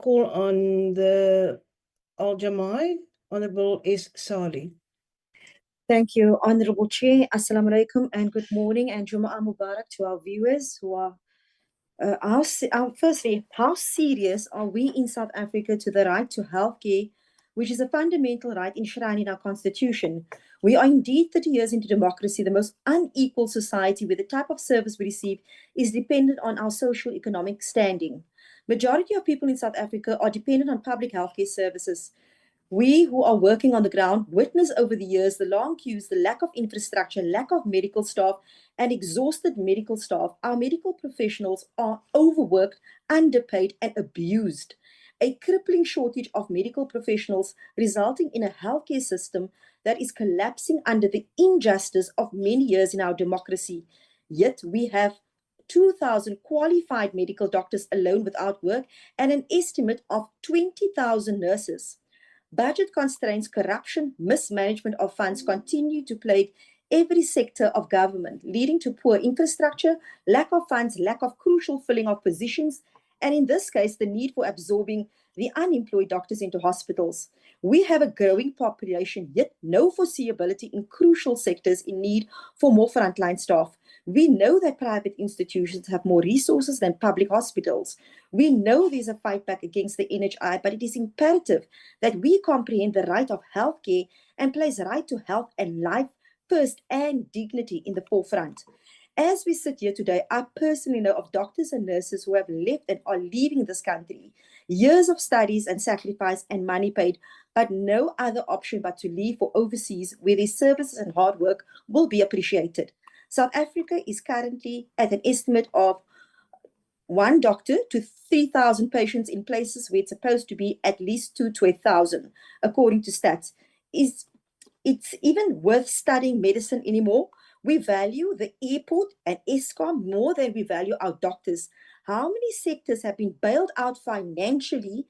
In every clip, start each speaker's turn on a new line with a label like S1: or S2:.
S1: call on the Jama-ah, Honorable S. Salih.
S2: Thank you, Honorable Chair. Assalamu alaikum and good morning and Jama-ah Mubarak to our viewers who are firstly, how serious are we in South Africa to the right to healthcare, which is a fundamental right enshrined in our constitution? We are indeed 30 years into democracy, the most unequal society where the type of service we receive is dependent on our socio-economic standing. Majority of people in South Africa are dependent on public healthcare services. We who are working on the ground witness over the years the long queues, the lack of infrastructure, lack of medical staff, and exhausted medical staff. Our medical professionals are overworked, underpaid, and abused. A crippling shortage of medical professionals resulting in a healthcare system that is collapsing under the injustice of many years in our democracy. Yet we have 2,000 qualified medical doctors alone without work and an estimate of 20,000 nurses. Budget constraints, corruption, mismanagement of funds continue to plague every sector of government, leading to poor infrastructure, lack of funds, lack of crucial filling of positions, and in this case, the need for absorbing the unemployed doctors into hospitals. We have a growing population, yet no foreseeability in crucial sectors in need for more frontline staff. We know that private institutions have more resources than public hospitals. We know there's a fight back against the NHI, but it is imperative that we comprehend the right of healthcare and place right to health and life first and dignity in the forefront. As we sit here today, I personally know of doctors and nurses who have left and are leaving this country. Years of studies and sacrifice and money paid, but no other option but to leave for overseas where their services and hard work will be appreciated. South Africa is currently at an estimate of 1 doctor to 3,000 patients in places where it's supposed to be at least 2 to 1,000, according to stats. Is it's even worth studying medicine anymore? We value the airport and Eskom more than we value our doctors. How many sectors have been bailed out financially?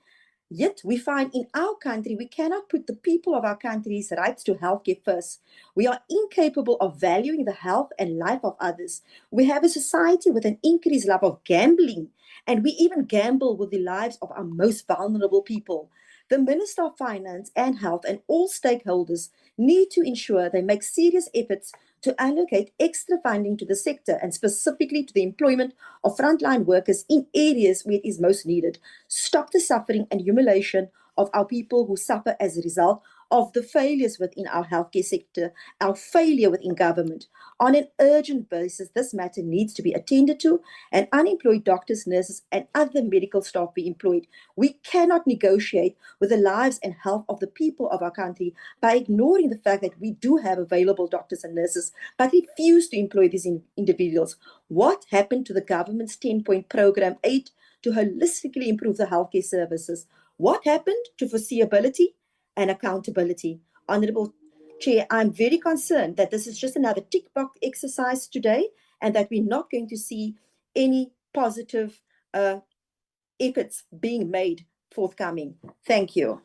S2: Yet we find in our country, we cannot put the people of our country's rights to healthcare first. We are incapable of valuing the health and life of others. We have a society with an increased love of gambling, and we even gamble with the lives of our most vulnerable people. The Minister of Finance and Health and all stakeholders need to ensure they make serious efforts to allocate extra funding to the sector and specifically to the employment of frontline workers in areas where it is most needed. Stop the suffering and humiliation of our people who suffer as a result of the failures within our healthcare sector, our failure within government. On an urgent basis, this matter needs to be attended to, and unemployed doctors, nurses, and other medical staff be employed. We cannot negotiate with the lives and health of the people of our country by ignoring the fact that we do have available doctors and nurses, but refuse to employ these individuals. What happened to the government's 10-point program aid to holistically improve the healthcare services? What happened to foreseeability and accountability? Honorable Chair, I'm very concerned that this is just another tick box exercise today and that we're not going to see any positive efforts being made forthcoming. Thank you.